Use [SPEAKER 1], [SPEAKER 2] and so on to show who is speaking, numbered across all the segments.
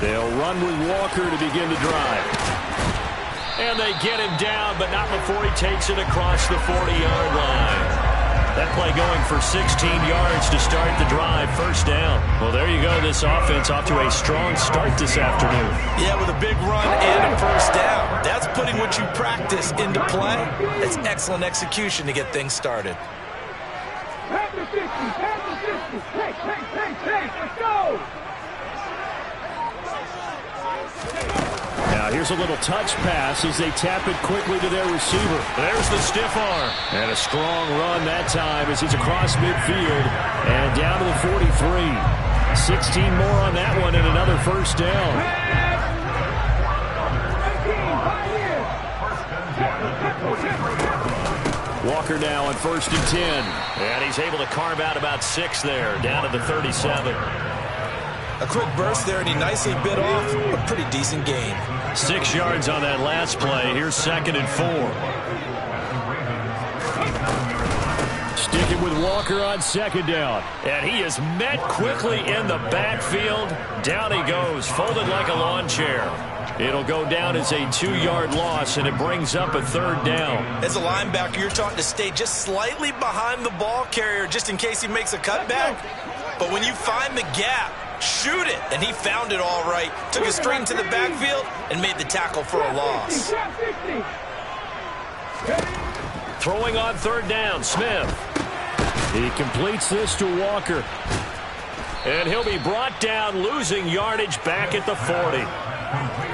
[SPEAKER 1] They'll run with Walker to begin the drive. And they get him down, but not before he takes it across the 40-yard line. That play going for 16 yards to start the drive, first down. Well, there you go. This offense off to a strong start this afternoon.
[SPEAKER 2] Yeah, with a big run and a first down. That's putting what you practice into play. That's excellent execution to get things started.
[SPEAKER 3] Let's go!
[SPEAKER 1] Now here's a little touch pass as they tap it quickly to their receiver. There's the stiff arm. And a strong run that time as he's across midfield and down to the 43. 16 more on that one and another first down. Walker now on 1st and 10. And he's able to carve out about 6 there, down to the 37.
[SPEAKER 2] A quick burst there, and he nicely bit off a pretty decent gain.
[SPEAKER 1] 6 yards on that last play. Here's 2nd and 4. Sticking with Walker on 2nd down. And he is met quickly in the backfield. Down he goes, folded like a lawn chair. It'll go down as a 2-yard loss, and it brings up a 3rd down.
[SPEAKER 2] As a linebacker, you're taught to stay just slightly behind the ball carrier just in case he makes a cutback. But when you find the gap, shoot it. And he found it all right. Took it straight into the backfield and made the tackle for a loss.
[SPEAKER 1] Throwing on 3rd down, Smith. He completes this to Walker. And he'll be brought down, losing yardage back at the 40.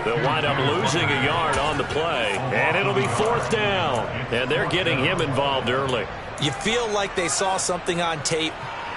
[SPEAKER 1] They'll wind up losing a yard on the play. And it'll be 4th down. And they're getting him involved early.
[SPEAKER 2] You feel like they saw something on tape,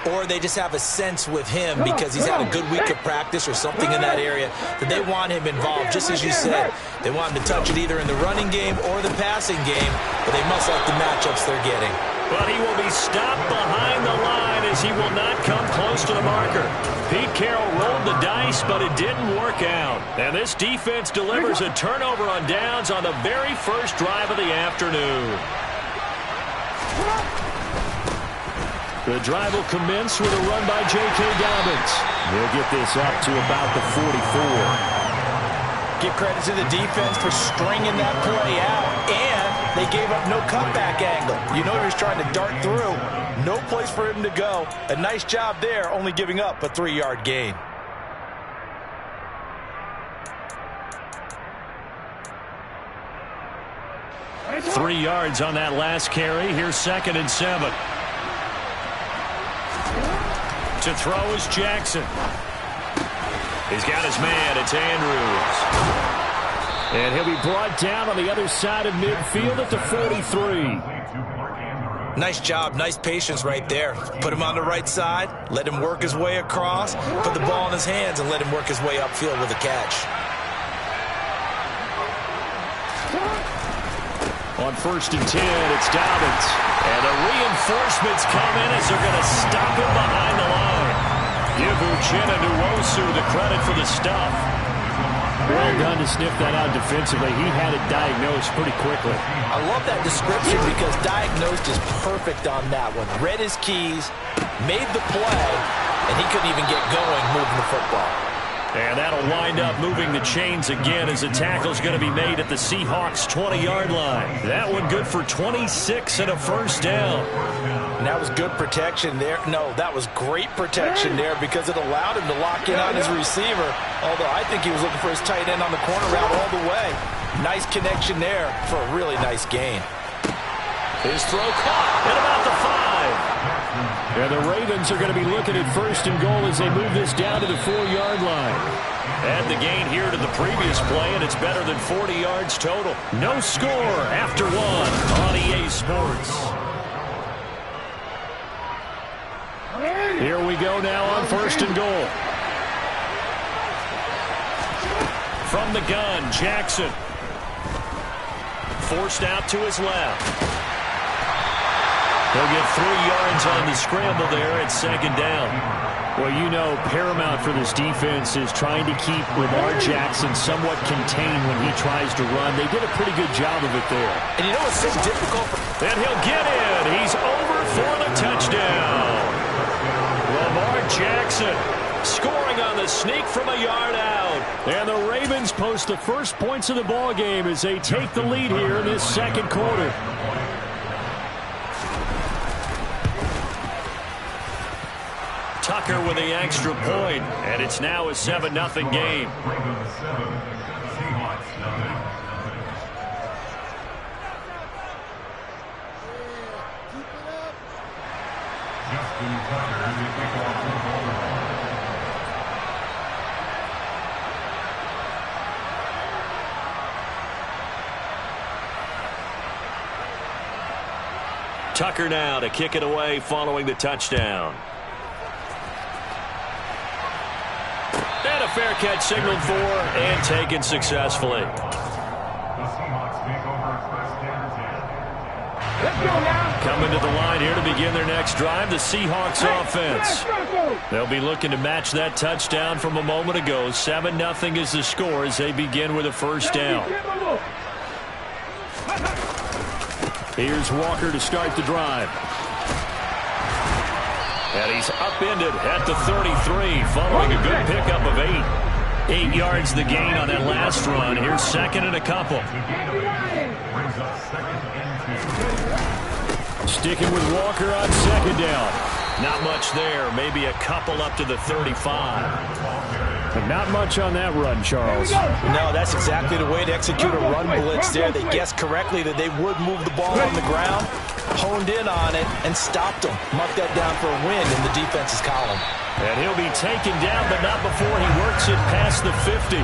[SPEAKER 2] or they just have a sense with him because he's had a good week of practice or something in that area that they want him involved. Just as you said, they want him to touch it either in the running game or the passing game, but they must like the matchups they're getting.
[SPEAKER 1] But he will be stopped behind the line as he will not come close to the marker. Pete Carroll rolled the dice, but it didn't work out. And this defense delivers a turnover on downs on the very first drive of the afternoon. The drive will commence with a run by J.K. Dobbins. He'll get this up to about the 44.
[SPEAKER 2] Give credit to the defense for stringing that play out, and they gave up no cutback angle. You know he was trying to dart through. No place for him to go. A nice job there, only giving up a 3-yard gain.
[SPEAKER 1] Three yards on that last carry. Here's 2nd and 7. To throw is Jackson. He's got his man. It's Andrews. And he'll be brought down on the other side of midfield at the 43.
[SPEAKER 2] Nice job. Nice patience right there. Put him on the right side. Let him work his way across. Put the ball in his hands and let him work his way upfield with a catch.
[SPEAKER 1] On 1st and 10, it's Dobbins. And the reinforcements come in as they're going to stop him behind the line. Give Uchenna Nwosu the credit for the stuff. Well done to sniff that out defensively. He had it diagnosed pretty quickly.
[SPEAKER 2] I love that description because diagnosed is perfect on that one. Read his keys, made the play, and he couldn't even get going moving the football.
[SPEAKER 1] And that'll wind up moving the chains again as the tackle's going to be made at the Seahawks' 20-yard line. That one good for 26 and a first down.
[SPEAKER 2] And that was good protection there. No, that was great protection there because it allowed him to lock in on his receiver. Although I think he was looking for his tight end on the corner route all the way. Nice connection there for a really nice gain.
[SPEAKER 1] His throw caught at about the 5. And the Ravens are going to be looking at 1st and goal as they move this down to the 4-yard line. Add the gain here to the previous play, and it's better than 40 yards total. No score after 1 on EA Sports. Here we go now on 1st and goal. From the gun, Jackson. Forced out to his left. He'll get 3 yards on the scramble there at 2nd down. Well, you know, paramount for this defense is trying to keep Lamar Jackson somewhat contained when he tries to run. They did a pretty good job of it there.
[SPEAKER 2] And you know what's so difficult?
[SPEAKER 1] And he'll get in. He's over for the touchdown. Lamar Jackson Scoring on the sneak from a yard out. And the Ravens post the first points of the ball game as they take the lead here in this second quarter. Tucker with the extra point, and it's now a 7-0 game. Tucker now to kick it away following the touchdown. And a fair catch signaled for and taken successfully. Coming to the line here to begin their next drive, the Seahawks offense. They'll be looking to match that touchdown from a moment ago. 7-0 is the score as they begin with a first down. Here's Walker to start the drive. And he's upended at the 33 following a good pickup of 8. 8 yards the gain on that last run. Here's second and a couple. Sticking with Walker on second down. Not much there. Maybe a couple up to the 35.
[SPEAKER 3] But not much on that run, Charles.
[SPEAKER 2] No, that's exactly the way to execute a run blitz there. They guessed correctly that they would move the ball on the ground, honed in on it, and stopped them. Marked that down for a win in the defense's column.
[SPEAKER 1] And he'll be taken down, but not before he works it past the 50.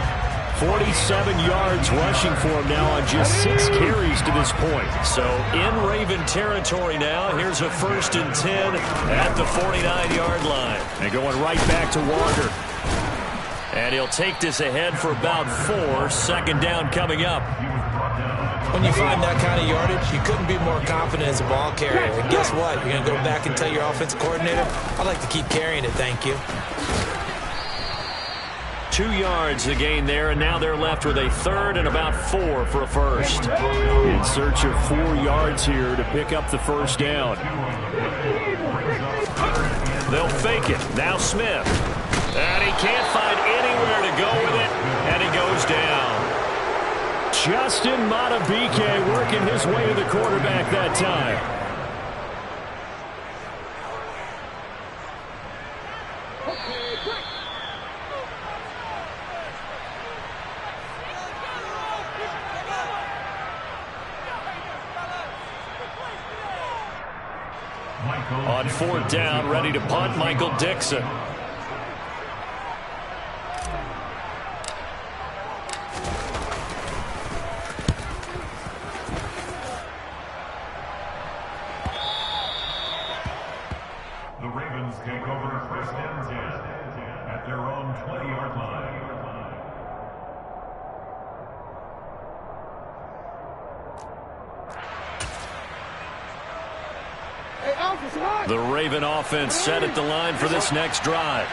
[SPEAKER 1] 47 yards rushing for him now on just 6 carries to this point. So in Raven territory now. Here's a 1st and 10 at the 49-yard line.
[SPEAKER 3] And going right back to Walker.
[SPEAKER 1] And he'll take this ahead for about 4. Second down coming up.
[SPEAKER 2] When you find that kind of yardage, you couldn't be more confident as a ball carrier. And guess what? You're going to go back and tell your offensive coordinator, I'd like to keep carrying it, thank you.
[SPEAKER 1] 2 yards the gain there, and now they're left with a 3rd and about 4 for a first.
[SPEAKER 3] In search of 4 yards here to pick up the first down.
[SPEAKER 1] They'll fake it. Now Smith. And he can't find anywhere to go with it, and he goes down.
[SPEAKER 3] Justin Matabike working his way to the quarterback that time.
[SPEAKER 1] On 4th down, ready to punt, Michael Dixon.
[SPEAKER 4] The Ravens take over 1st and 10 at their own 20-yard line.
[SPEAKER 1] The Raven offense set at the line for this next drive.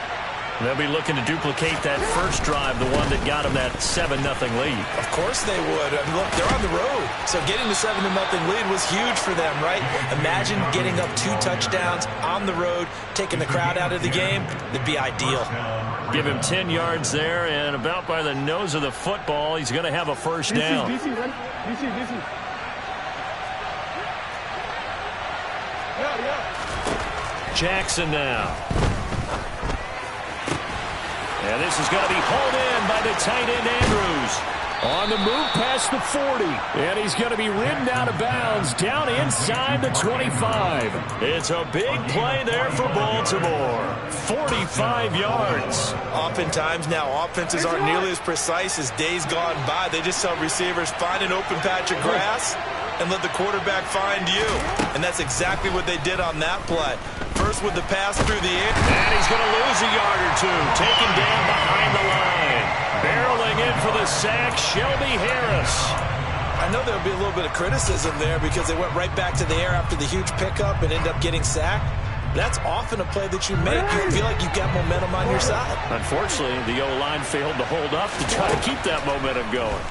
[SPEAKER 1] They'll be looking to duplicate that first drive, the one that got them that 7-0 lead.
[SPEAKER 2] Of course they would. I mean, look, they're on the road. So getting the 7-0 lead was huge for them, right? Imagine getting up 2 touchdowns on the road, taking the crowd out of the game. It'd be ideal.
[SPEAKER 1] Give him 10 yards there, and about by the nose of the football, he's going to have a first down. Jackson now. And this is going to be hauled in by the tight end Andrews.
[SPEAKER 3] On the move past the 40. And he's going to be ridden out of bounds down inside the 25.
[SPEAKER 1] It's a big play there for Baltimore. 45 yards.
[SPEAKER 2] Oftentimes now offenses aren't nearly as precise as days gone by. They just tell receivers, find an open patch of grass and let the quarterback find you. And that's exactly what they did on that play. First with the pass through the air.
[SPEAKER 1] And he's going to lose a yard or 2. Taken down behind the line. Barreling in for the sack, Shelby Harris.
[SPEAKER 2] I know there'll be a little bit of criticism there because they went right back to the air after the huge pickup and ended up getting sacked. That's often a play that you make. You feel like you've got momentum on your side.
[SPEAKER 1] Unfortunately, the O-line failed to hold up to try to keep that momentum going.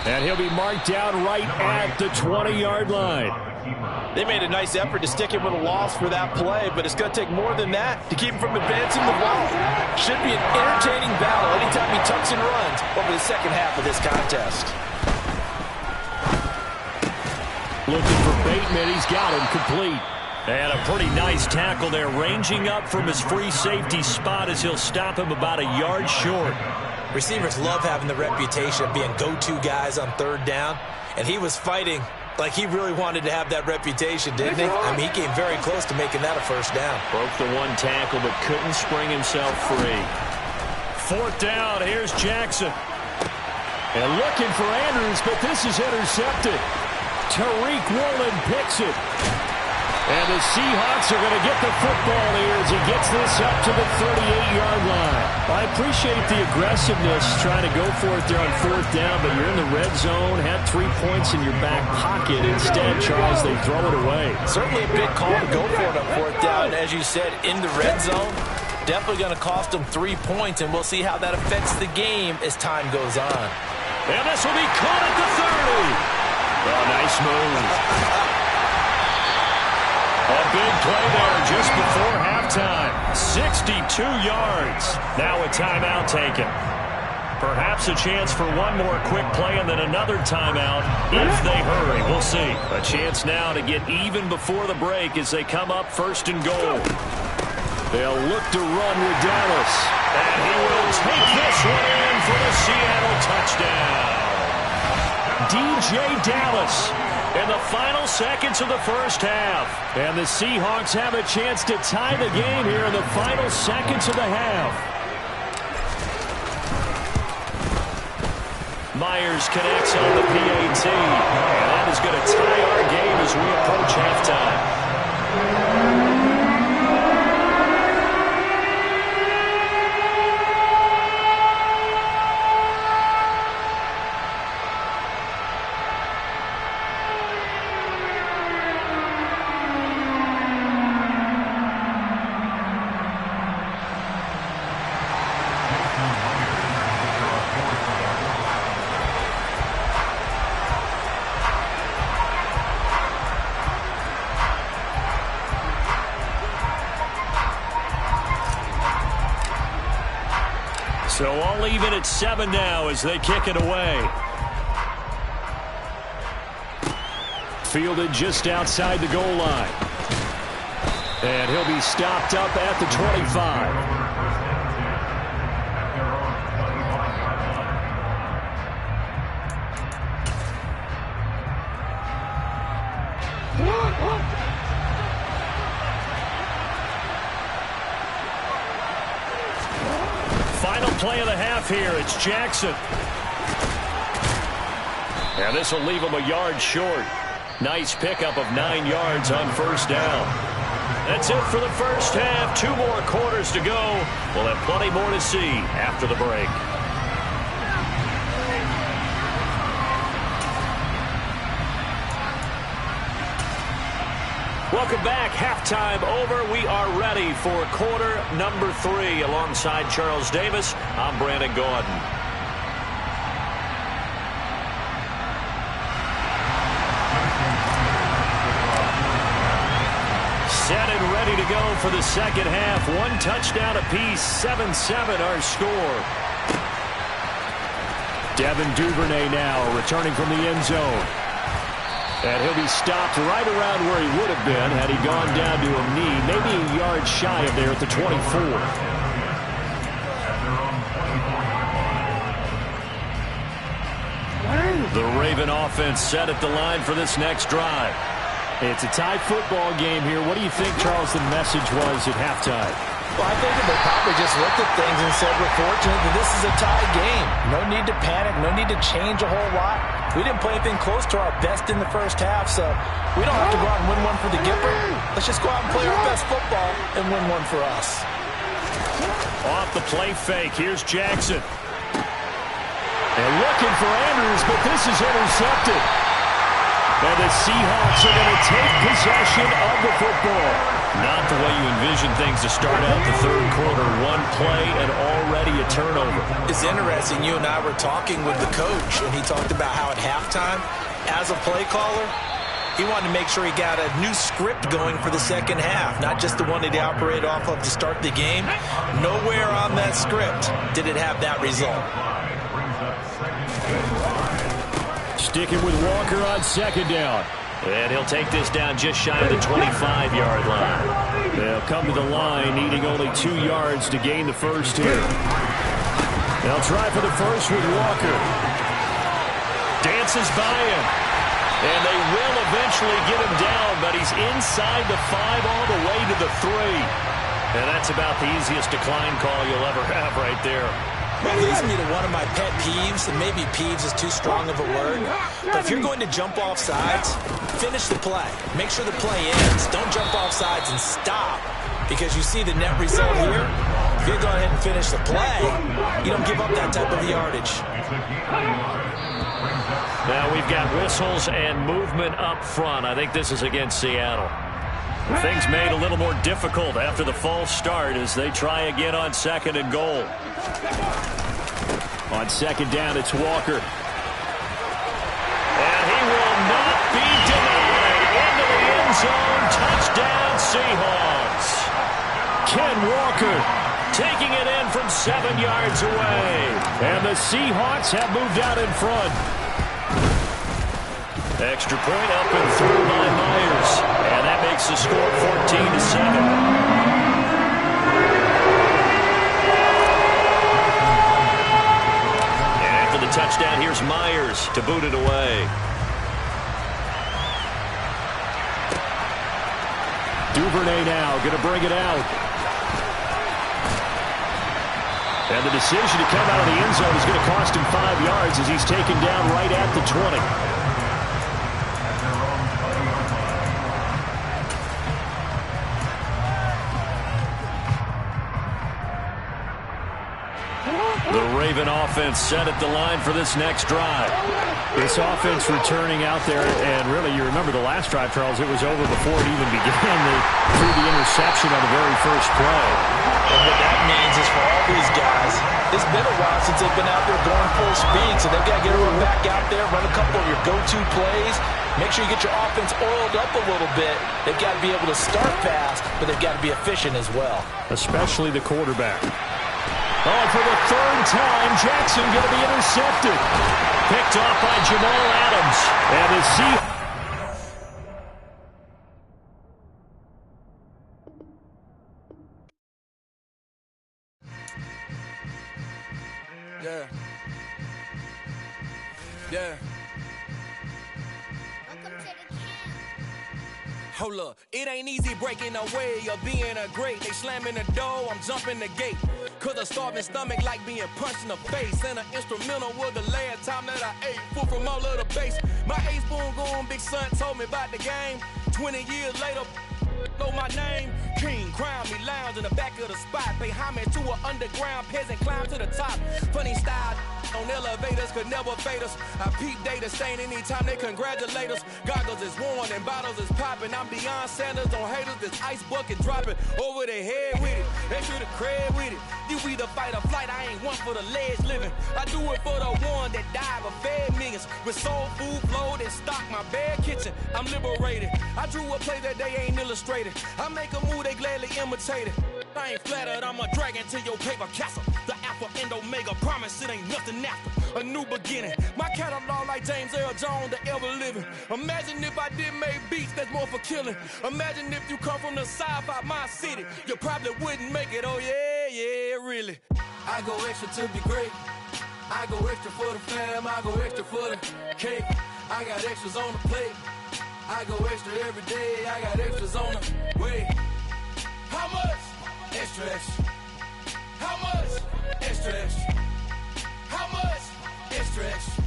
[SPEAKER 3] And he'll be marked down right at the 20-yard line.
[SPEAKER 5] They made a nice effort to stick him with a loss for that play, but it's going to take more than that to keep him from advancing the ball. Should be an entertaining battle anytime he tucks and runs over the second half of this contest.
[SPEAKER 3] Looking for Bateman. He's got him complete.
[SPEAKER 1] And a pretty nice tackle there, ranging up from his free safety spot as he'll stop him about a yard short.
[SPEAKER 2] Receivers love having the reputation of being go-to guys on third down, and he was fighting like he really wanted to have that reputation, didn't he? I mean, he came very close to making that a first down.
[SPEAKER 1] Broke the one tackle, but couldn't spring himself free. Fourth down, here's Jackson.
[SPEAKER 3] And looking for Andrews, but this is intercepted. Tariq Woolen picks it. And the Seahawks are going to get the football here as he gets this up to the 38-yard line. I appreciate the aggressiveness trying to go for it there on fourth down, but you're in the red zone, had 3 points in your back pocket. Instead, Charles, they throw it away.
[SPEAKER 5] Certainly a big call to go for it on fourth down. As you said, in the red zone, definitely going to cost them 3 points, and we'll see how that affects the game as time goes on.
[SPEAKER 1] And this will be caught at the 30. Oh, nice move. A big play there just before halftime. 62 yards. Now a timeout taken. Perhaps a chance for one more quick play and then another timeout if they hurry. We'll see. A chance now to get even before the break as they come up first and goal.
[SPEAKER 3] They'll look to run with Dallas.
[SPEAKER 1] And he will take this one in for the Seattle touchdown.
[SPEAKER 3] DJ Dallas
[SPEAKER 1] in the final seconds of the first half.
[SPEAKER 3] And the Seahawks have a chance to tie the game here in the final seconds of the half.
[SPEAKER 1] Myers connects on the PAT. And that is going to tie our game as we approach halftime. So all even at 7 now as they kick it away.
[SPEAKER 3] Fielded just outside the goal line. And he'll be stopped up at the 25.
[SPEAKER 1] Play of the half here. It's Jackson. And this will leave him a yard short. Nice pickup of 9 yards on first down. That's it for the first half. 2 more quarters to go. We'll have plenty more to see after the break. Welcome back. Halftime over. We are ready for quarter number 3. Alongside Charles Davis, I'm Brandon Gaudin. Set and ready to go for the second half. 1 touchdown apiece. 7-7 our score.
[SPEAKER 3] Devin Duvernay now returning from the end zone. And he'll be stopped right around where he would have been had he gone down to a knee, maybe a yard shy of there at the 24.
[SPEAKER 1] The Raven offense set at the line for this next drive.
[SPEAKER 3] It's a tie football game here. What do you think, Charles, the message was at halftime?
[SPEAKER 5] Well, I think they probably just looked at things and said, we're fortunate that this is a tie game. No need to panic, no need to change a whole lot. We didn't play anything close to our best in the first half, so we don't have to go out and win one for the Gipper. Let's just go out and play our best football and win one for us.
[SPEAKER 1] Off the play fake, here's Jackson.
[SPEAKER 3] And looking for Andrews, but this is intercepted. And the Seahawks are going to take possession of the football.
[SPEAKER 1] Not the way you envision things to start out the third quarter. 1 play and already a turnover.
[SPEAKER 2] It's interesting. You and I were talking with the coach, and he talked about how at halftime, as a play caller, He wanted to make sure he got a new script going for the second half, not just the one that he operated off of to start the game. Nowhere on that script did it have that result.
[SPEAKER 3] Sticking with Walker on second down.
[SPEAKER 1] And he'll take this down just shy of the 25-yard line.
[SPEAKER 3] They'll come to the line, needing only 2 yards to gain the first here. They'll try for the first with Walker.
[SPEAKER 1] Dances by him. And they will eventually get him down, but he's inside the 5 all the way to the 3. And that's about the easiest decline call you'll ever have right there.
[SPEAKER 2] That leads me to one of my pet peeves, and maybe peeves is too strong of a word, but if you're going to jump off sides, finish the play. Make sure the play ends. Don't jump off sides and stop, because you see the net result here. If you go ahead and finish the play, you don't give up that type of yardage.
[SPEAKER 1] Now we've got whistles and movement up front. I think this is against Seattle. Things made a little more difficult after the false start as they try again on second and goal.
[SPEAKER 3] On second down, it's Walker.
[SPEAKER 1] And he will not be denied. Into the end zone. Touchdown, Seahawks.
[SPEAKER 3] Ken Walker
[SPEAKER 1] taking it in from 7 yards away.
[SPEAKER 3] And the Seahawks have moved out in front.
[SPEAKER 1] Extra point up and through by Myers. And that makes the score 14-7. Touchdown, here's Myers to boot it away.
[SPEAKER 3] Duvernay now going to bring it out. And the decision to come out of the end zone is going to cost him 5 yards as he's taken down right at the 20.
[SPEAKER 1] The Raven offense set at the line for this next drive.
[SPEAKER 3] This offense returning out there, and really, you remember the last drive, Charles, it was over before it even began. They threw the interception on the very first play.
[SPEAKER 2] And what that means is for all these guys, it's been a while since they've been out there going full speed, so they've got to get everyone back out there, run a couple of your go-to plays, make sure you get your offense oiled up a little bit. They've got to be able to start fast, but they've got to be efficient as well.
[SPEAKER 3] Especially the quarterback.
[SPEAKER 1] Oh, for the third time, Jackson going to be intercepted. Picked off by Jamal Adams. And the
[SPEAKER 6] Yeah. Yeah. Hold up, it ain't easy breaking away or being a great. They slamming the door, I'm jumping the gate. Cause a starving stomach like being punched in the face. And an instrumental was the last time that I ate. Food from all of the base. My ace spoon going, big son told me about the game. 20 years later, know my name. King, crown me, lounge in the back of the spot. Pay homage to an underground peasant, climb to the top. Funny style on elevators could never fade us. I peep data stain anytime they congratulate us. Goggles is worn and bottles is popping. I'm Deion Sanders on haters, this ice bucket dropping over their head with it. They should have cred with it. You either fight or flight, I ain't one for the ledge living. I do it for the one that died but fed millions. With soul food flowed and stocked my bare kitchen. I'm liberated. I drew a play that they ain't illustrated. I make a move, they gladly imitate it. I ain't flattered, I'm a dragon to your paper castle. The alpha and omega, promise it ain't nothing after. A new beginning. My catalog like James Earl Jones, the ever living. Imagine if I did make beats that's more for killing. Imagine if you come from the south out my city. You probably wouldn't make it, oh yeah, yeah, really. I go extra to be great. I go extra for the fam, I go extra for the cake. I got extras on the plate. I go extra every day, I got extras on the way. How much? Extra, extra. How much? Extra, extra. How much? Extra, extra.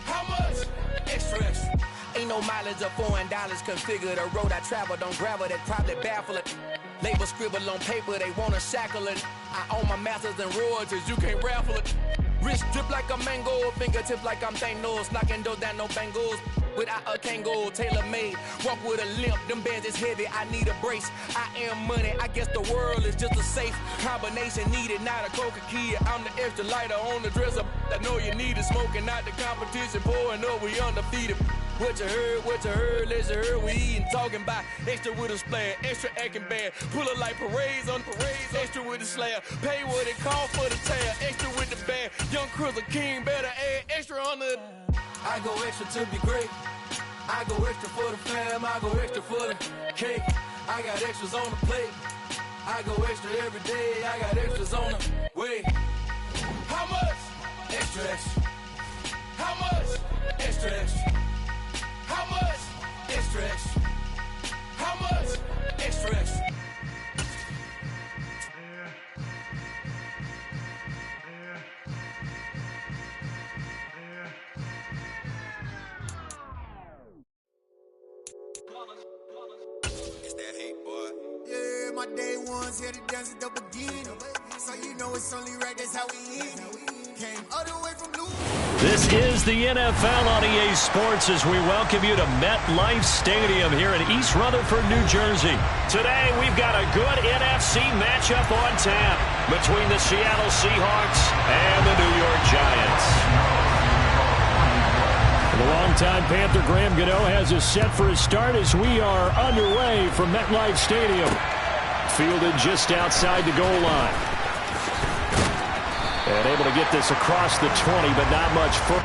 [SPEAKER 6] How much? Extra, extra. Ain't no mileage of $4 configure the road I travel. Don't gravel, that probably baffle it. Label scribble on paper, they wanna shackle it. I own my masters and royalties, you can't raffle it. Wrist drip like a mango, fingertip like I'm Thanos. Knocking doors down, no bangles. Without a Kango, tailor-made. Walk with a limp, them bands is heavy, I need a brace. I am money, I guess the world is just a safe combination needed, not a coca key. I'm the extra lighter on the dresser. I know you need it, smoking out the competition, pouring up, we undefeated. What you heard, let's hear we eatin', talking about extra with a splash, extra acting bad, pull it like parades on parades, extra with the slab, pay what it call for the tab, extra with the bag, young Cruiser King better add extra on the. I go extra to be great, I go extra for the fam, I go extra for the cake, I got extras on the plate, I go extra every day, I got extras on the way. How much? Extra, extra. How much? Extra, extra. How much? Extra, extra. How much? Extra, extra.
[SPEAKER 7] It's that hate, boy. Yeah, my day ones here to dance at the beginning. So you know it's only right, that's how we eat. Came all the way from Blue.
[SPEAKER 1] This is the NFL on EA Sports as we welcome you to MetLife Stadium here in East Rutherford, New Jersey. Today, we've got a good NFC matchup on tap between the Seattle Seahawks and the New York Giants.
[SPEAKER 3] The longtime Panther Graham Gano has us set for his start as we are underway from MetLife Stadium. Fielded just outside the goal line. And able to get this across the 20, but not much further.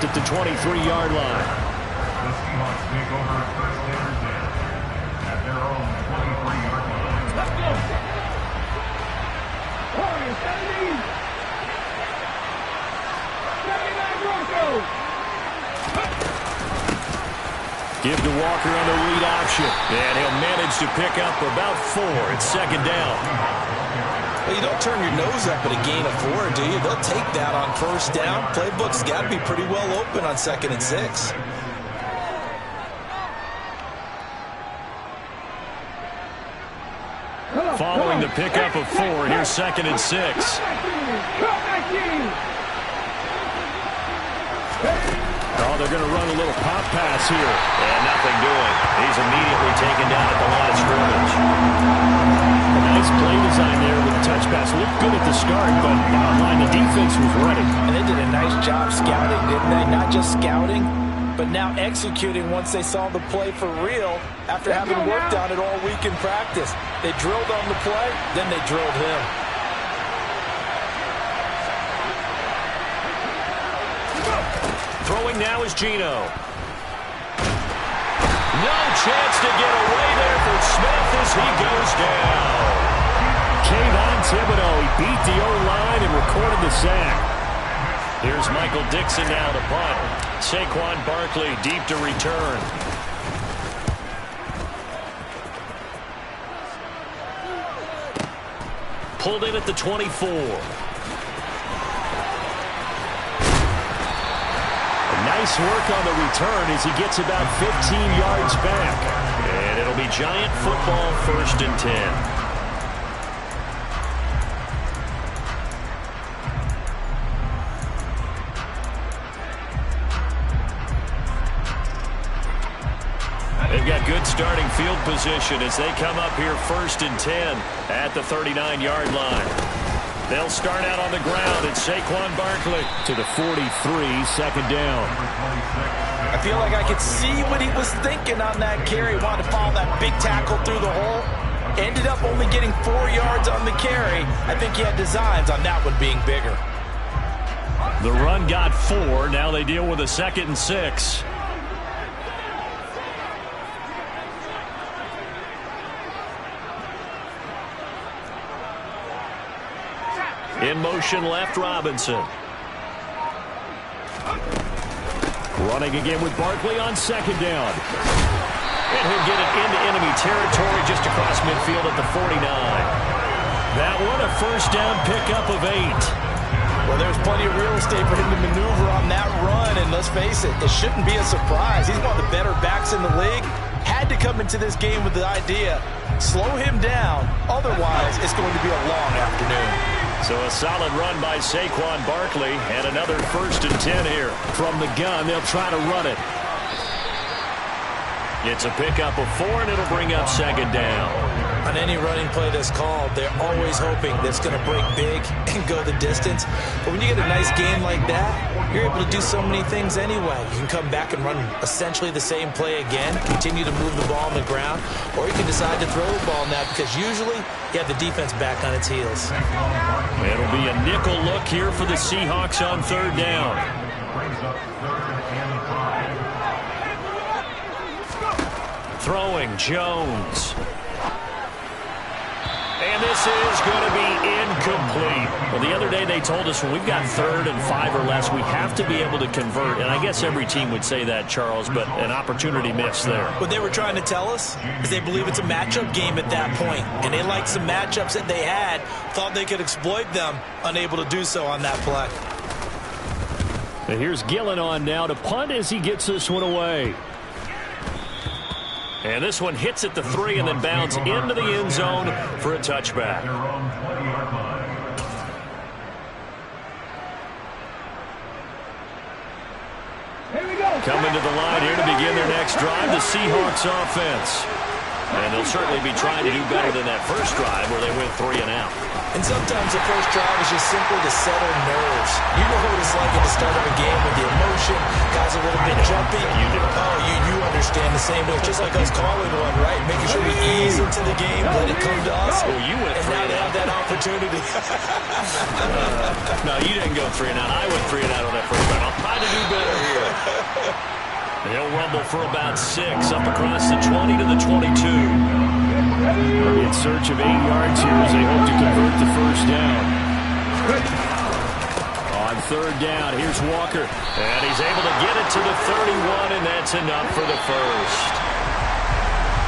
[SPEAKER 3] At the 23-yard line.
[SPEAKER 4] The Seahawks take over first and 10 at their own 23-yard line.
[SPEAKER 8] Let's go! Warriors, 70! 79 Broncos!
[SPEAKER 3] Give to Walker on the read option. And he'll manage to pick up about 4. It's second down.
[SPEAKER 2] Well, you don't turn your nose up at a gain of 4, do you? They'll take that on first down. Playbook's got to be pretty well open on 2nd and 6.
[SPEAKER 3] Following the pickup of 4, here's 2nd and 6. Oh, they're going to run a little pop pass here.
[SPEAKER 1] And nothing doing. He's immediately taken down at the line of scrimmage.
[SPEAKER 3] A nice play design there with the touch pass. Looked good at the start, but bottom line, the defense was ready.
[SPEAKER 5] And they did a nice job scouting, didn't they? Not just scouting, but now executing once they saw the play for real after having worked on it all week in practice. They drilled on the play, then they drilled him.
[SPEAKER 1] Throwing now is Geno. No chance to get away there for Smith as he goes down.
[SPEAKER 3] Kayvon Thibodeau, he beat the O-line and recorded the sack.
[SPEAKER 1] Here's Michael Dixon now to punt. Saquon Barkley deep to return. Pulled in at the 24.
[SPEAKER 3] Nice work on the return as he gets about 15 yards back.
[SPEAKER 1] And it'll be Giant football, 1st and 10. starting field position as they come up here 1st and 10 at the 39-yard line. They'll start out on the ground. It's Saquon Barkley to the 43, 2nd down.
[SPEAKER 5] I feel like I could see what he was thinking on that carry. Wanted to follow that big tackle through the hole. Ended up only getting 4 yards on the carry. I think he had designs on that one being bigger.
[SPEAKER 1] The run got 4. Now they deal with a 2nd and 6. In motion left, Robinson. Running again with Barkley on 2nd down. And he'll get it into enemy territory just across midfield at the 49. That one a 1st down pickup of 8.
[SPEAKER 5] Well, there's plenty of real estate for him to maneuver on that run, and let's face it, it shouldn't be a surprise. He's one of the better backs in the league. Had to come into this game with the idea, slow him down, otherwise it's going to be a long afternoon.
[SPEAKER 1] So a solid run by Saquon Barkley, and another 1st and 10 here. From the gun, they'll try to run it. It's a pickup of 4, and it'll bring up 2nd down.
[SPEAKER 2] On any running play that's called, they're always hoping that it's going to break big and go the distance. But when you get a nice game like that, you're able to do so many things anyway. You can come back and run essentially the same play again, continue to move the ball on the ground, or you can decide to throw the ball now because usually you have the defense back on its heels.
[SPEAKER 1] It'll be a nickel look here for the Seahawks on 3rd down. Throwing Jones. And this is going to be incomplete. Well, the other day they told us when we've got 3rd and 5 or less, we have to be able to convert. And I guess every team would say that, Charles, but an opportunity missed there.
[SPEAKER 2] What they were trying to tell us is they believe it's a matchup game at that point. And they liked some matchups that they had, thought they could exploit them, unable to do so on that play.
[SPEAKER 1] And here's Gillen on now to punt as he gets this one away. And this one hits at the 3 and then bounds into the end zone for a touchback. Coming to the line here to begin their next drive, the Seahawks offense. And they'll certainly be trying to do better than that first drive where they went 3 and out.
[SPEAKER 2] And sometimes the first drive is just simply to settle nerves. You know what it's like at the start of a game with the emotion, guys a little bit jumpy.
[SPEAKER 1] You do.
[SPEAKER 2] Oh, you understand the same way. It's just like us calling one, right? Making sure we ease into the game, let it come to us.
[SPEAKER 1] Well, you went 3 and out.
[SPEAKER 2] And now they have that opportunity.
[SPEAKER 1] No, you didn't go 3 and out. I went 3 and out on that first round. I'll try to do better here. They'll rumble for about 6 up across the 20 to the 22. In search of 8 yards here as they hope to convert the 1st down. On 3rd down, here's Walker. And he's able to get it to the 31, and that's enough for the 1st.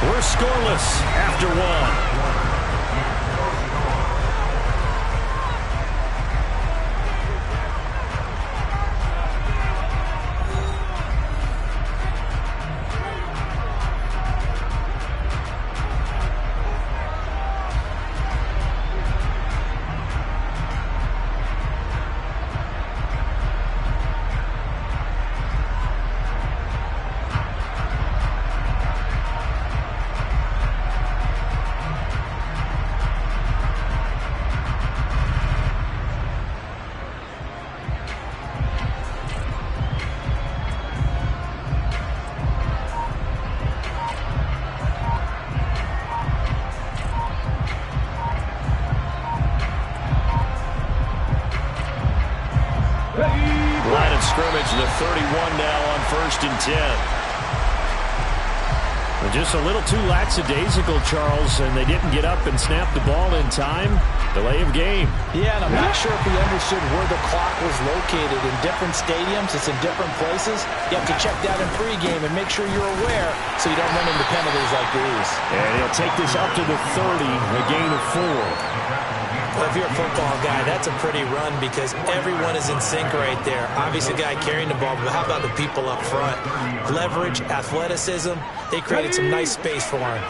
[SPEAKER 1] We're scoreless after 1. Line of scrimmage, the 31 now on 1st and 10. Well, just a little too lackadaisical, Charles, and they didn't get up and snap the ball in time. Delay of game.
[SPEAKER 5] Yeah, and I'm not sure if he understood where the clock was located. In different stadiums, it's in different places. You have to check that in pregame and make sure you're aware so you don't run into penalties like these.
[SPEAKER 1] And he'll take this up to the 30, a gain of 4.
[SPEAKER 2] Well, if you're a football guy, that's a pretty run because everyone is in sync right there. Obviously, the guy carrying the ball, but how about the people up front? Leverage, athleticism, they created some nice space for him.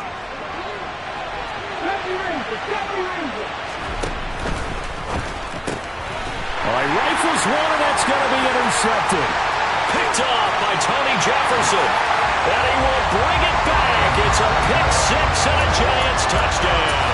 [SPEAKER 1] All right, rifles one, and that's going to be intercepted. Picked off by Tony Jefferson. And he will bring it back. It's a pick six and a Giants touchdown.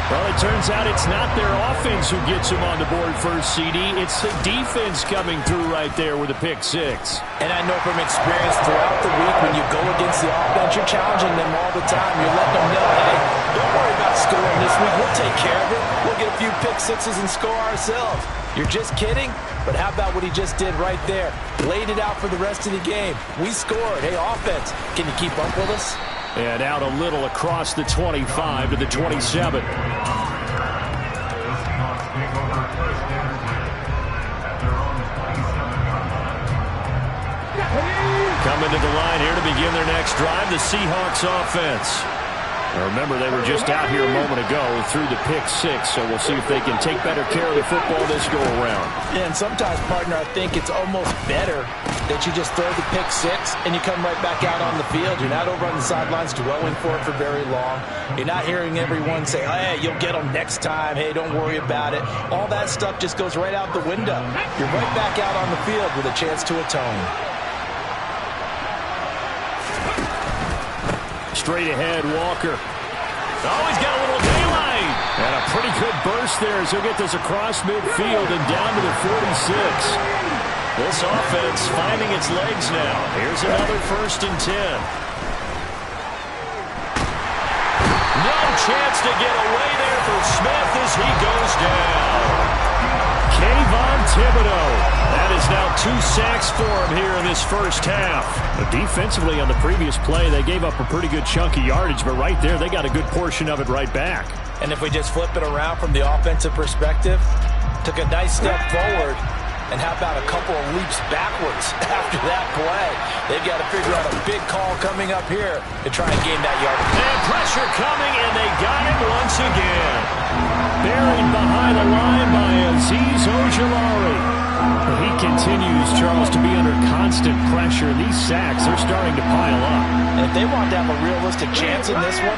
[SPEAKER 1] Well, it turns out it's not their offense who gets them on the board first, CD. It's the defense coming through right there with a pick six.
[SPEAKER 5] And I know from experience throughout the week, when you go against the offense, you're challenging them all the time. You're letting them know, hey, don't worry about scoring this week. We'll take care of it. We'll get a few pick sixes and score ourselves. You're just kidding? But how about what he just did right there? Laid it out for the rest of the game. We scored. Hey, offense, can you keep up with us?
[SPEAKER 3] And out a little across the 25 to the 27. Coming to the line here to begin their next drive, the Seahawks offense. Now remember, they were just out here a moment ago through the pick six, so we'll see if they can take better care of the football this go-around.
[SPEAKER 5] Yeah, and sometimes, partner, I think it's almost better that you just throw the pick six and you come right back out on the field. You're not over on the sidelines dwelling for it for very long. You're not hearing everyone say, hey, you'll get them next time. Hey, don't worry about it. All that stuff just goes right out the window. You're right back out on the field with a chance to atone.
[SPEAKER 3] Straight ahead, Walker.
[SPEAKER 1] Oh, he's got a little daylight.
[SPEAKER 3] And a pretty good burst there as he'll get this across midfield and down to the 46.
[SPEAKER 1] This offense finding its legs now. Here's another 1st and 10. No chance to get away there for Smith as he goes down.
[SPEAKER 3] Kayvon Thibodeau. That is now 2 sacks for him here in this first half. But defensively on the previous play, they gave up a pretty good chunk of yardage, but right there, they got a good portion of it right back.
[SPEAKER 5] And if we just flip it around from the offensive perspective, took a nice step forward, and how about a couple of leaps backwards after that play? They've got to figure out a big call coming up here to try and gain that yardage.
[SPEAKER 1] And pressure coming, and they got him once again.
[SPEAKER 3] Buried behind the line by Azeez Ojulari. He continues, Charles, to be under constant pressure. These sacks are starting to pile up.
[SPEAKER 5] And if they want to have a realistic chance in this one,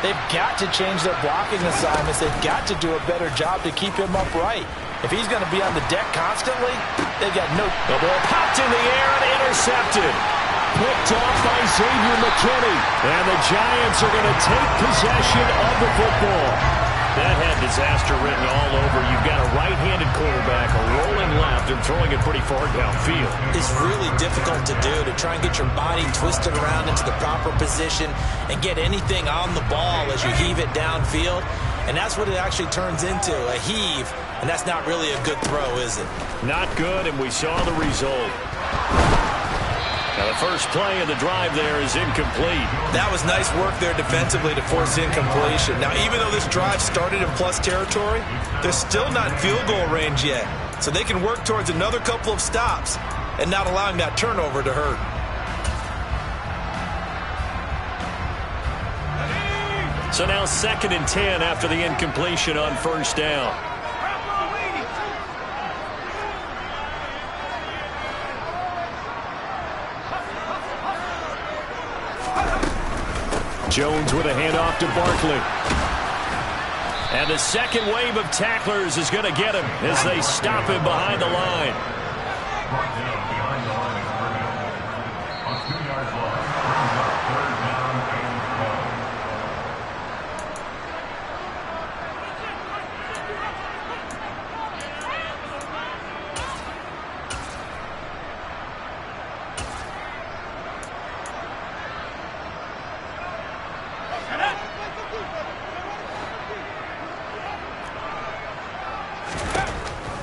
[SPEAKER 5] they've got to change their blocking assignments. They've got to do a better job to keep him upright. If he's going to be on the deck constantly, they've got no...
[SPEAKER 1] The ball popped in the air and intercepted.
[SPEAKER 3] Picked off by Xavier McKinney. And the Giants are going to take possession of the football.
[SPEAKER 1] That had disaster written all over. You've got a right-handed quarterback, a rolling left, and throwing it pretty far downfield.
[SPEAKER 2] It's really difficult to do, to try and get your body twisted around into the proper position and get anything on the ball as you heave it downfield. And that's what it actually turns into, a heave. And that's not really a good throw, is it?
[SPEAKER 1] Not good, and we saw the result. Now, the first play of the drive there is incomplete.
[SPEAKER 2] That was nice work there defensively to force incompletion. Now, even though this drive started in plus territory, they're still not in field goal range yet. So they can work towards another couple of stops and not allowing that turnover to hurt.
[SPEAKER 1] So now 2nd and 10 after the incompletion on first down.
[SPEAKER 3] Jones with a handoff to Barkley.
[SPEAKER 1] And the second wave of tacklers is going to get him as they stop him behind the line.
[SPEAKER 4] Brought down behind the line of scrimmage. On 2-yard line, brings up 3rd down and 12.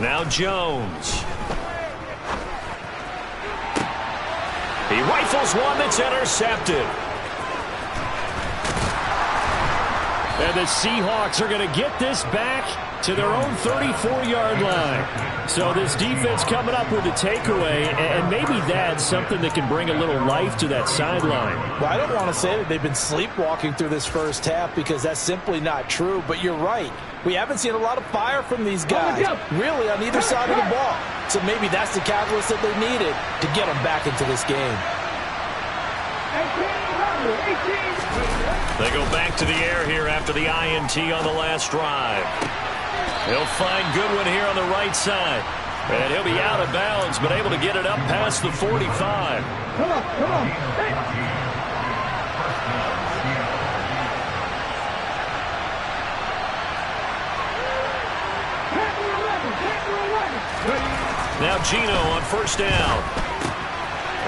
[SPEAKER 1] Now Jones. He rifles one that's intercepted.
[SPEAKER 3] And the Seahawks are going to get this back to their own 34-yard line. So this defense coming up with a takeaway, and maybe that's something that can bring a little life to that sideline.
[SPEAKER 5] Well, I don't want to say that they've been sleepwalking through this first half because that's simply not true, but you're right. We haven't seen a lot of fire from these guys, really, on either side of the ball. So maybe that's the catalyst that they needed to get them back into this game.
[SPEAKER 1] They go back to the air here after the INT on the last drive. They'll find Goodwin here on the right side. And he'll be out of bounds, but able to get it up past the 45.
[SPEAKER 8] Come on, come on. Hey.
[SPEAKER 1] Now Gino on first down.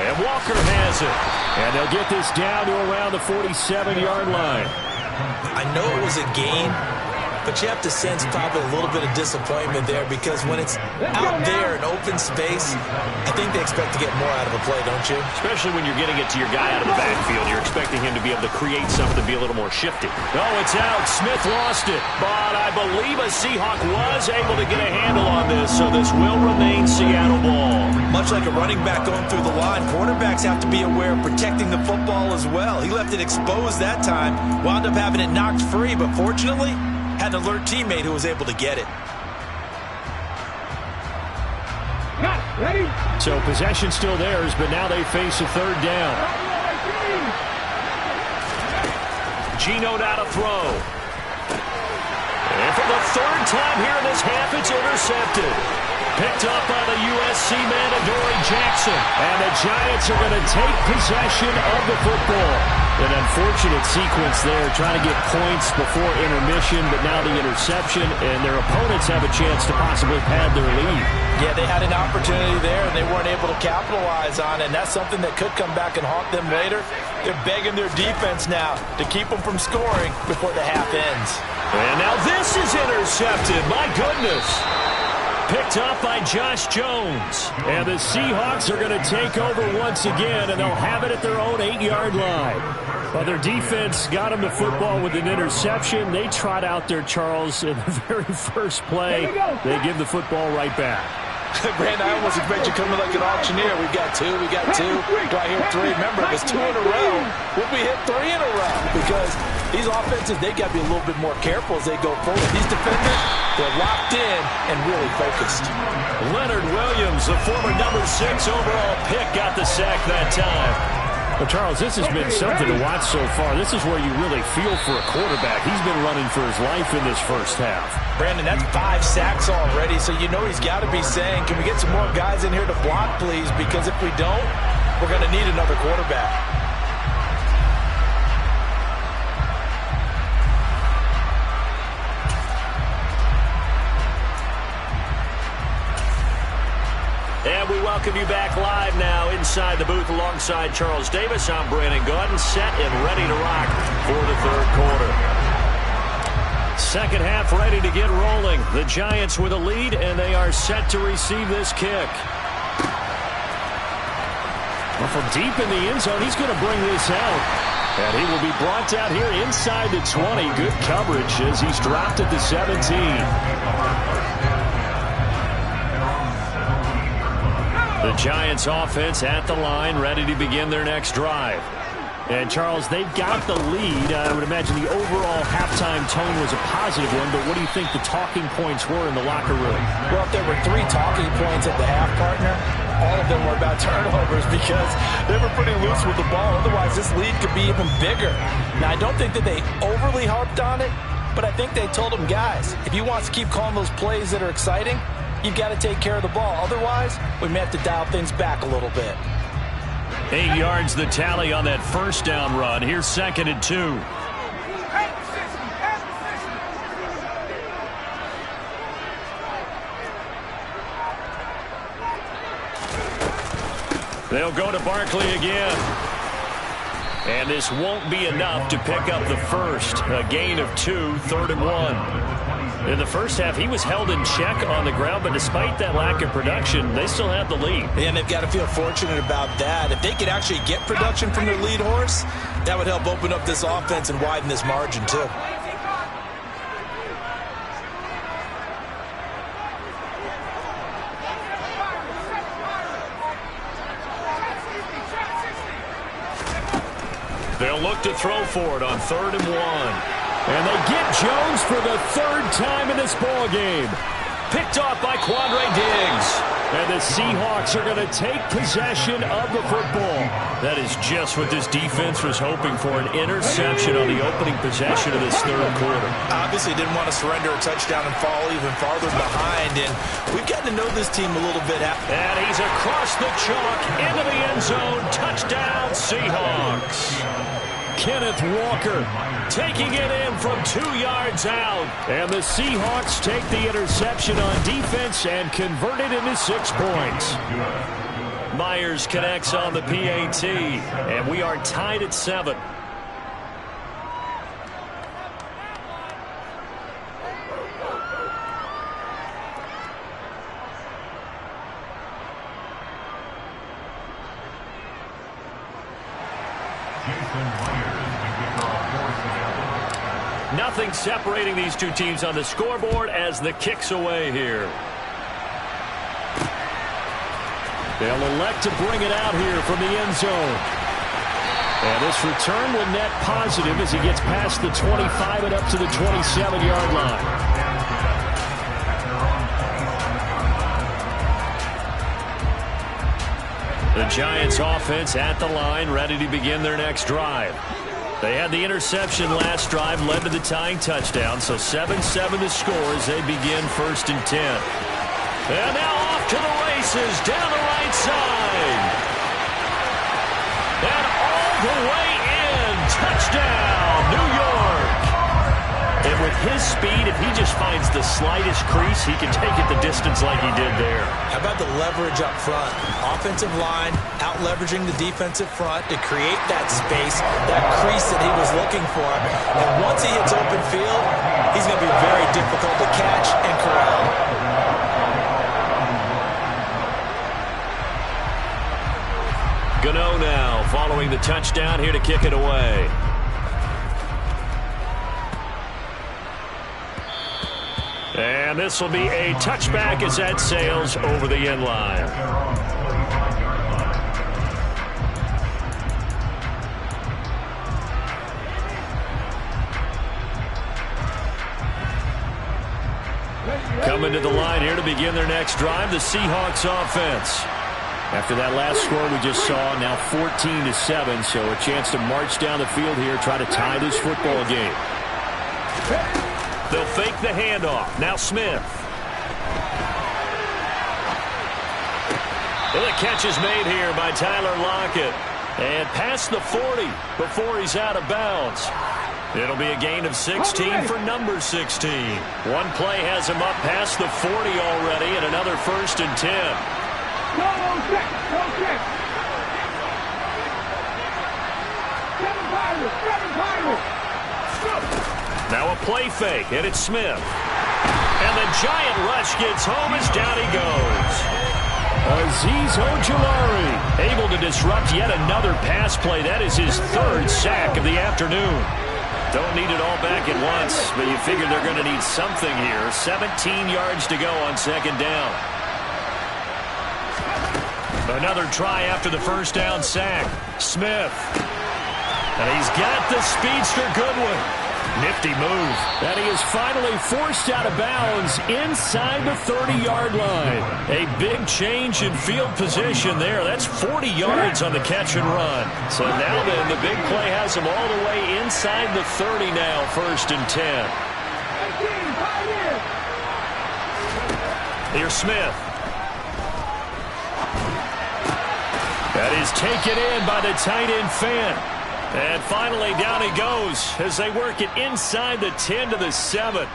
[SPEAKER 1] And Walker has it. And they'll get this down to around the 47-yard line.
[SPEAKER 2] I know it was a gain, but you have to sense probably a little bit of disappointment there because when it's out there in open space, I think they expect to get more out of a play, don't you?
[SPEAKER 1] Especially when you're getting it to your guy out of the backfield. You're expecting him to be able to create something, be a little more shifty. Oh, it's out. Smith lost it. But I believe a Seahawk was able to get a handle on this, so this will remain Seattle ball.
[SPEAKER 2] Much like a running back going through the line, quarterbacks have to be aware of protecting the football as well. He left it exposed that time, wound up having it knocked free, but fortunately, had an alert teammate who was able to get it.
[SPEAKER 8] Ready?
[SPEAKER 1] So possession still theirs, but now they face a third down. Gino now to throw. And for the third time here in this half, it's intercepted. Picked up by the USC man, Adoree Jackson. And the Giants are going to take possession of the football. An unfortunate sequence there, trying to get points before intermission, but now the interception, and their opponents have a chance to possibly pad their lead.
[SPEAKER 5] Yeah, they had an opportunity there, and they weren't able to capitalize on it, and that's something that could come back and haunt them later. They're begging their defense now to keep them from scoring before the half ends.
[SPEAKER 1] And now this is intercepted. My goodness. Picked up by Josh Jones. And the Seahawks are going to take over once again, and they'll have it at their own 8-yard line. Well, their defense got them the football with an interception. They trot out there, Charles, in the very first play. They give the football right back.
[SPEAKER 5] Brandon, I almost expect you coming like an auctioneer. We've got two. Do I hear three? Remember, if it's 2 in a row, would we hit 3 in a row? Because these offenses, they got to be a little bit more careful as they go forward. These defenders, they're locked in and really focused.
[SPEAKER 1] Leonard Williams, the former number 6 overall pick, got the sack that time. Well, Charles, this has been something to watch so far. This is where you really feel for a quarterback. He's been running for his life in this first half.
[SPEAKER 5] Brandon, that's 5 sacks already, so you know he's got to be saying, can we get some more guys in here to block, please? Because if we don't, we're going to need another quarterback.
[SPEAKER 1] And we welcome you back live now inside the booth alongside Charles Davis. I'm Brandon Gaudin, set and ready to rock for the third quarter. Second half ready to get rolling. The Giants with a lead, and they are set to receive this kick. Well, from deep in the end zone, he's going to bring this out. And he will be brought down here inside the 20. Good coverage as he's dropped at the 17. The Giants offense at the line, ready to begin their next drive. And, Charles, they've got the lead. I would imagine the overall halftime tone was a positive one, but what do you think the talking points were in the locker room?
[SPEAKER 5] Well, if there were 3 talking points at the half, partner, all of them were about turnovers because they were pretty loose with the ball. Otherwise, this lead could be even bigger. Now, I don't think that they overly harped on it, but I think they told them, guys, if you want to keep calling those plays that are exciting, you've got to take care of the ball. Otherwise, we may have to dial things back a little bit.
[SPEAKER 1] 8 yards the tally on that first down run. Here's 2nd and 2. They'll go to Barkley again. And this won't be enough to pick up the first. A gain of 2, 3rd and 1. In the first half, he was held in check on the ground, but despite that lack of production, they still have the lead.
[SPEAKER 2] And they've got to feel fortunate about that. If they could actually get production from their lead horse, that would help open up this offense and widen this margin, too.
[SPEAKER 1] They'll look to throw for it on 3rd and 1. And they get Jones for the 3rd time in this ball game. Picked off by Quandre Diggs.
[SPEAKER 3] And the Seahawks are going to take possession of the football.
[SPEAKER 1] That is just what this defense was hoping for, an interception on the opening possession of this third quarter.
[SPEAKER 2] Obviously didn't want to surrender a touchdown and fall even farther behind, and we've gotten to know this team a little bit.
[SPEAKER 1] And he's across the chalk into the end zone. Touchdown, Seahawks.
[SPEAKER 3] Kenneth Walker
[SPEAKER 1] taking it in from 2 yards out.
[SPEAKER 3] And the Seahawks take the interception on defense and convert it into 6 points.
[SPEAKER 1] Myers connects on the PAT, and we are tied at 7. Nothing separating these two teams on the scoreboard as the kick's away here.
[SPEAKER 3] They'll elect to bring it out here from the end zone. And this return will net positive as he gets past the 25 and up to the 27-yard line.
[SPEAKER 1] The Giants offense at the line, ready to begin their next drive. They had the interception last drive, led to the tying touchdown, so 7-7 the score as they begin 1st and 10. And now off to the races, down the right side. And all the way in, touchdown, New York. And with his speed, if he just finds the slightest crease, he can take it the distance like he did there.
[SPEAKER 2] How about the leverage up front? Offensive line out-leveraging the defensive front to create that space, that crease that he was looking for. And once he hits open field, he's going to be very difficult to catch and corral.
[SPEAKER 1] Gano now following the touchdown here to kick it away. And this will be a touchback as that sails over the end line. Coming to the line here to begin their next drive, the Seahawks offense. After that last score we just saw, now 14-7, so a chance to march down the field here, try to tie this football game. They'll fake the handoff. Now Smith. And the catch is made here by Tyler Lockett. And past the 40 before he's out of bounds. It'll be a gain of 16 for number 16. One play has him up past the 40 already, and another 1st and 10.
[SPEAKER 8] No check. 7 Pirates.
[SPEAKER 1] Now a play fake, and it's Smith. And the giant rush gets home as down he goes.
[SPEAKER 3] Azeez Ojulari
[SPEAKER 1] able to disrupt yet another pass play. That is his 3rd sack of the afternoon. Don't need it all back at once, but you figure they're going to need something here. 17 yards to go on 2nd down. Another try after the 1st down sack. Smith. And he's got the speedster Goodwin. Nifty move.
[SPEAKER 3] And he is finally forced out of bounds inside the 30-yard line.
[SPEAKER 1] A big change in field position there. That's 40 yards on the catch and run. So now then, the big play has him all the way inside the 30 now, 1st and 10. Here's Smith. That is taken in by the tight end Fant. And finally, down he goes as they work it inside the 10 to the 7.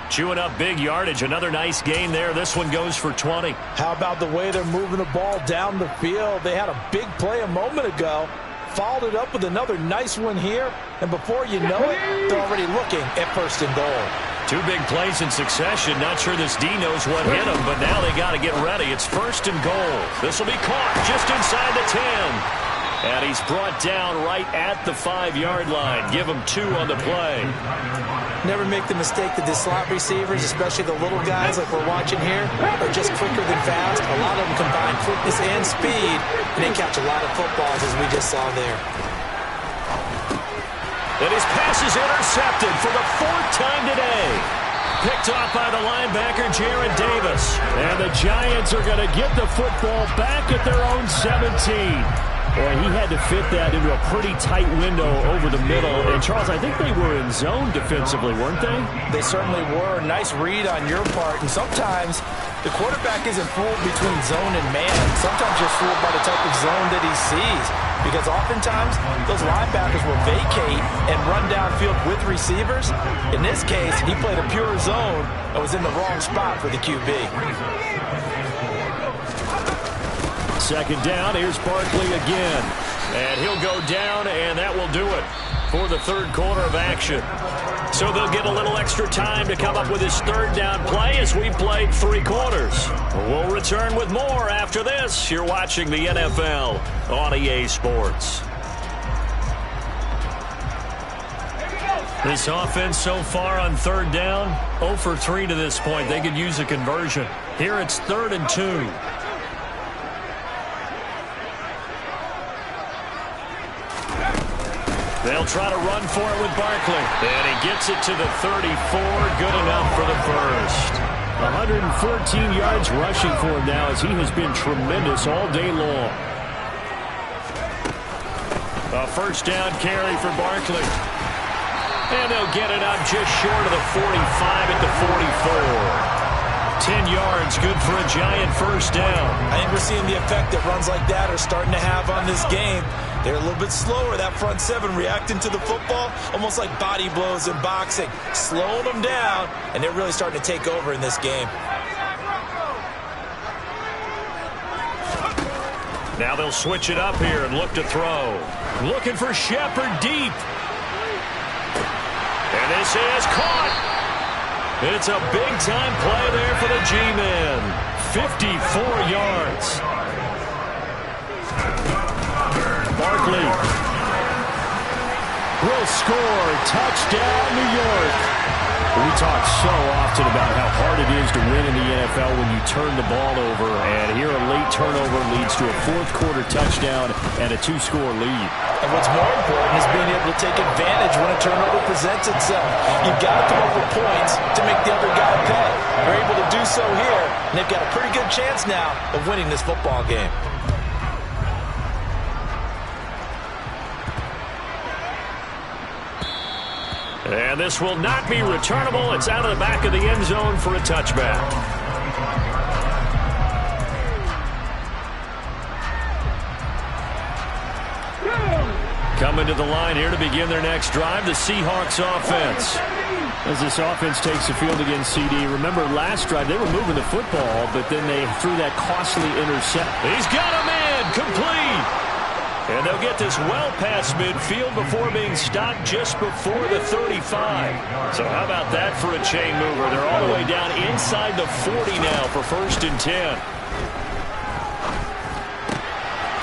[SPEAKER 1] Chewing up big yardage. Another nice gain there. This one goes for 20.
[SPEAKER 5] How about the way they're moving the ball down the field? They had a big play a moment ago. Followed it up with another nice one here. And before you know it, they're already looking at 1st and goal.
[SPEAKER 1] 2 big plays in succession. Not sure this D knows what hit him, but now they got to get ready. It's 1st and goal. This will be caught just inside the 10. And he's brought down right at the 5-yard line. Give him 2 on the play.
[SPEAKER 2] Never make the mistake that the slot receivers, especially the little guys like we're watching here, are just quicker than fast. A lot of them combine quickness and speed, and they catch a lot of footballs, as we just saw there.
[SPEAKER 1] And his pass is intercepted for the 4th time today. Picked Picked off by the linebacker, Jared Davis.
[SPEAKER 3] And the Giants are going to get the football back at their own 17. Boy, he had to fit that into a pretty tight window over the middle. And, Charles, I think they were in zone defensively, weren't they?
[SPEAKER 5] They certainly were. Nice read on your part. And sometimes the quarterback isn't fooled between zone and man. Sometimes you're fooled by the type of zone that he sees. Because oftentimes, those linebackers will vacate and run downfield with receivers. In this case, he played a pure zone and was in the wrong spot for the QB.
[SPEAKER 3] Second down, here's Barkley again.
[SPEAKER 1] And he'll go down, and that will do it for the third quarter of action. So they'll get a little extra time to come up with his third down play as we played 3 quarters. We'll return with more after this. You're watching the NFL on EA Sports. This offense so far on third down, 0 for 3 to this point. They could use a conversion. Here it's 3rd and 2. They'll try to run for it with Barkley. And he gets it to the 34. Good enough for the first.
[SPEAKER 3] 114 yards rushing for him now as he has been tremendous all day long.
[SPEAKER 1] A first down carry for Barkley. And they'll get it up just short of the 45 at the 44. 10 yards, good for a Giant first down.
[SPEAKER 2] I think we're seeing the effect that runs like that are starting to have on this game. They're a little bit slower, that front seven, reacting to the football, almost like body blows in boxing, slowing them down, and they're really starting to take over in this game.
[SPEAKER 1] Now they'll switch it up here and look to throw. Looking for Shepard deep. And this is caught. It's a big-time play there for the G-Men. 54 yards.
[SPEAKER 3] Barkley will score. Touchdown, New York. We talk so often about how hard it is to win in the NFL when you turn the ball over. And here a late turnover leads to a fourth-quarter touchdown and a 2-score lead.
[SPEAKER 2] And what's more important is being able to take advantage when a turnover presents itself. You've got to come up with points to make the other guy pay. They're able to do so here, and they've got a pretty good chance now of winning this football game.
[SPEAKER 1] And this will not be returnable. It's out of the back of the end zone for a touchback. Coming to the line here to begin their next drive, the Seahawks offense.
[SPEAKER 3] As this offense takes the field against CD, remember last drive they were moving the football, but then they threw that costly interception.
[SPEAKER 1] He's got a man, complete. And they'll get this well past midfield before being stopped just before the 35. So how about that for a chain mover? They're all the way down inside the 40 now for 1st and 10.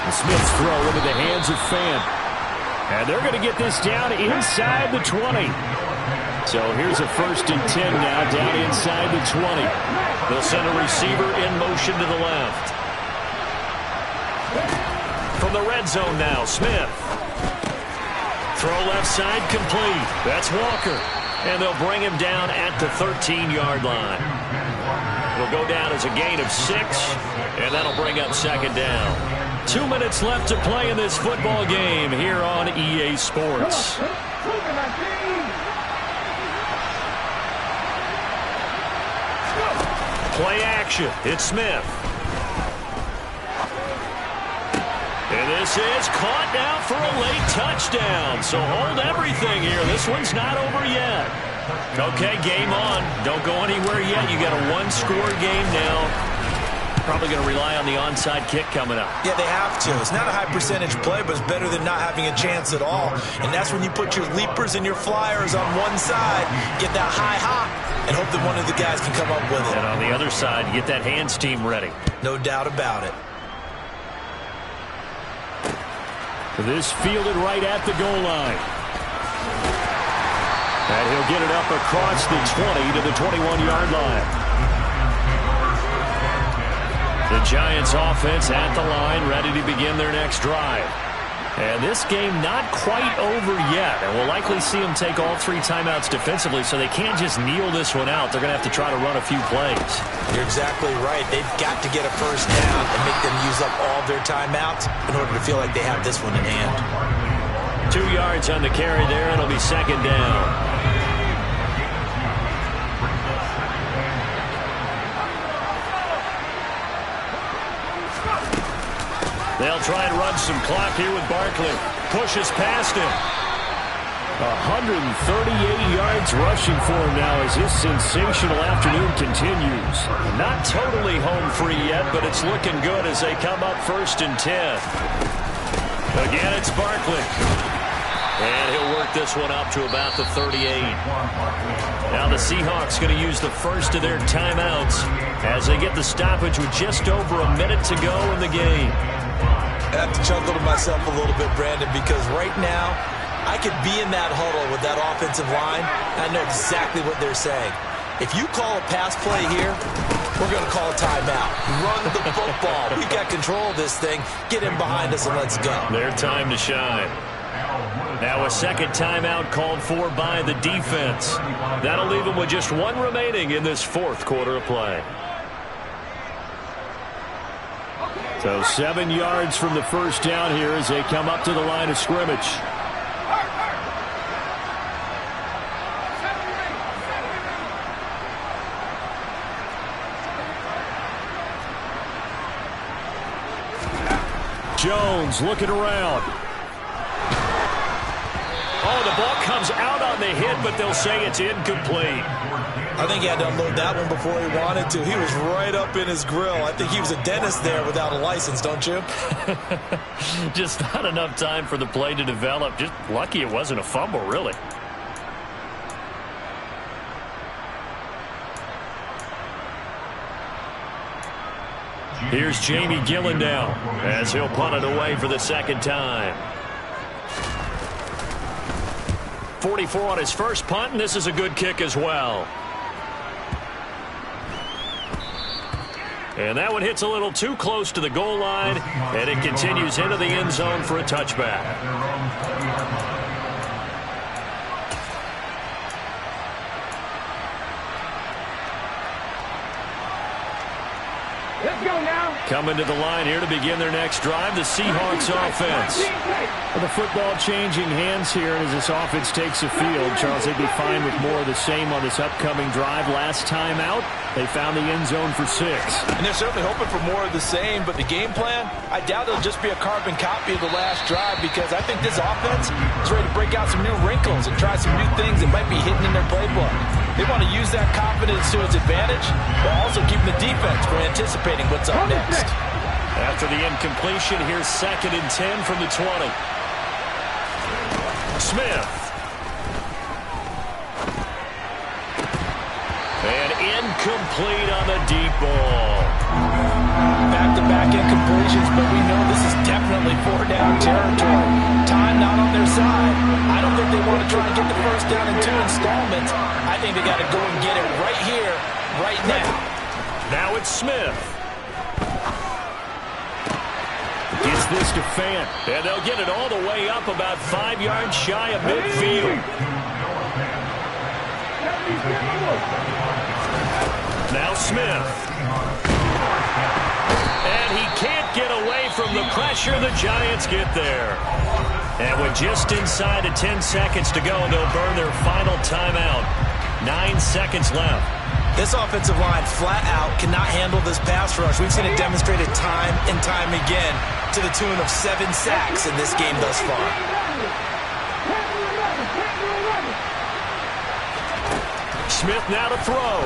[SPEAKER 3] The Smith's throw into the hands of Fan. And they're going to get this down inside the 20. So here's a 1st and 10 now down inside the 20.
[SPEAKER 1] They'll send a receiver in motion to the left. From the red zone now, Smith. Throw left side complete. That's Walker. And they'll bring him down at the 13-yard line. It'll go down as a gain of 6, and that'll bring up 2nd down. 2 minutes left to play in this football game here on EA Sports. Play action. It's Smith. And this is caught now for a late touchdown. So hold everything here. This one's not over yet. Okay, game on. Don't go anywhere yet. You got a 1-score game now. Probably going to rely on the onside kick coming up.
[SPEAKER 2] Yeah, they have to. It's not a high percentage play, but it's better than not having a chance at all. And that's when you put your leapers and your flyers on one side, get that high hop, and hope that one of the guys can come up with it.
[SPEAKER 1] And on the other side, get that hands team ready.
[SPEAKER 2] No doubt about it.
[SPEAKER 3] This fielded right at the goal line. And he'll get it up across the 20 to the 21-yard line.
[SPEAKER 1] The Giants offense at the line, ready to begin their next drive. And this game not quite over yet. And we'll likely see them take all 3 timeouts defensively, so they can't just kneel this one out. They're going to have to try to run a few plays.
[SPEAKER 2] You're exactly right. They've got to get a first down and make them use up all their timeouts in order to feel like they have this one in hand.
[SPEAKER 1] 2 yards on the carry there, and it'll be second down. They'll try and run some clock here with Barkley. Pushes past him. 138 yards rushing for him now as his sensational afternoon continues. Not totally home free yet, but it's looking good as they come up 1st and 10. Again, it's Barkley. And he'll work this one up to about the 38. Now the Seahawks going to use the first of their timeouts as they get the stoppage with just over a minute to go in the game.
[SPEAKER 2] I have to chuckle to myself a little bit, Brandon, because right now I could be in that huddle with that offensive line, and I know exactly what they're saying. If you call a pass play here, we're going to call a timeout. Run the football. We got control of this thing. Get in behind us and let's go.
[SPEAKER 1] Their time to shine. Now a second timeout called for by the defense. That'll leave them with just 1 remaining in this 4th quarter of play. So 7 yards from the first down here as they come up to the line of scrimmage. Jones looking around. Oh, the ball comes out on the hit, but they'll say it's incomplete.
[SPEAKER 2] I think he had to unload that one before he wanted to. He was right up in his grill. I think he was a dentist there without a license, don't you?
[SPEAKER 1] Just not enough time for the play to develop. Just lucky it wasn't a fumble, really. Here's Jamie Gillen now as he'll punt it away for the second time. 44 on his first punt, and this is a good kick as well. And that one hits a little too close to the goal line, and it continues into the end zone for a touchback.
[SPEAKER 8] Let's go now.
[SPEAKER 1] Coming to the line here to begin their next drive, the Seahawks offense. Well, the football changing hands here as this offense takes the field. Charles, they'd be fine with more of the same on this upcoming drive. Last time out, they found the end zone for 6.
[SPEAKER 5] And they're certainly hoping for more of the same, but the game plan, I doubt it'll just be a carbon copy of the last drive because I think this offense is ready to break out some new wrinkles and try some new things that might be hidden in their playbook. They want to use that confidence to its advantage, while also keeping the defense from anticipating what's up next.
[SPEAKER 1] After the incompletion, here's 2nd and 10 from the 20. Smith. And incomplete on the deep ball.
[SPEAKER 5] Back-to-back incompletions, but we know this is definitely 4-down territory. Time not on their side. I don't think they want to try and get the first down in 2 installments. I think they got to go and get it right here, right now.
[SPEAKER 1] Now it's Smith. Gets this to Fant, and they'll get it all the way up about 5 yards shy of midfield. Now Smith. And he can't get away from the pressure. The Giants get there. And with just inside of 10 seconds to go, they'll burn their final timeout. 9 seconds left.
[SPEAKER 2] This offensive line flat out cannot handle this pass rush. We've seen it demonstrated time and time again to the tune of 7 sacks in this game thus far.
[SPEAKER 1] Smith now to throw.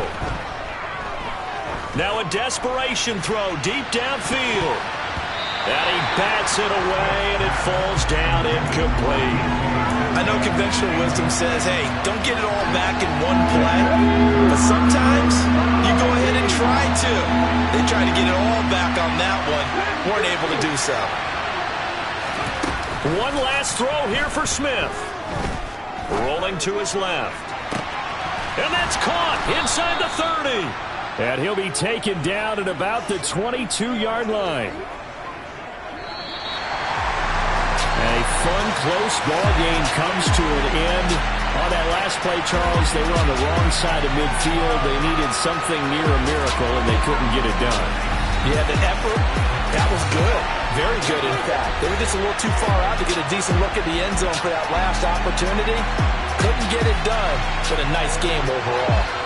[SPEAKER 1] Now a desperation throw deep downfield. And he bats it away, and it falls down incomplete.
[SPEAKER 2] I know conventional wisdom says, hey, don't get it all back in one play. But sometimes you go ahead and try to. They tried to get it all back on that one. Weren't able to do so.
[SPEAKER 1] One last throw here for Smith. Rolling to his left. And that's caught inside the 30. And he'll be taken down at about the 22-yard line. And he
[SPEAKER 3] fun, close ball game comes to an end. On that last play, Charles, they were on the wrong side of midfield. They needed something near a miracle, and they couldn't get it done.
[SPEAKER 5] Yeah, the effort, that was good. Very good, in fact. They were just a little too far out to get a decent look at the end zone for that last opportunity. Couldn't get it done, but a nice game overall.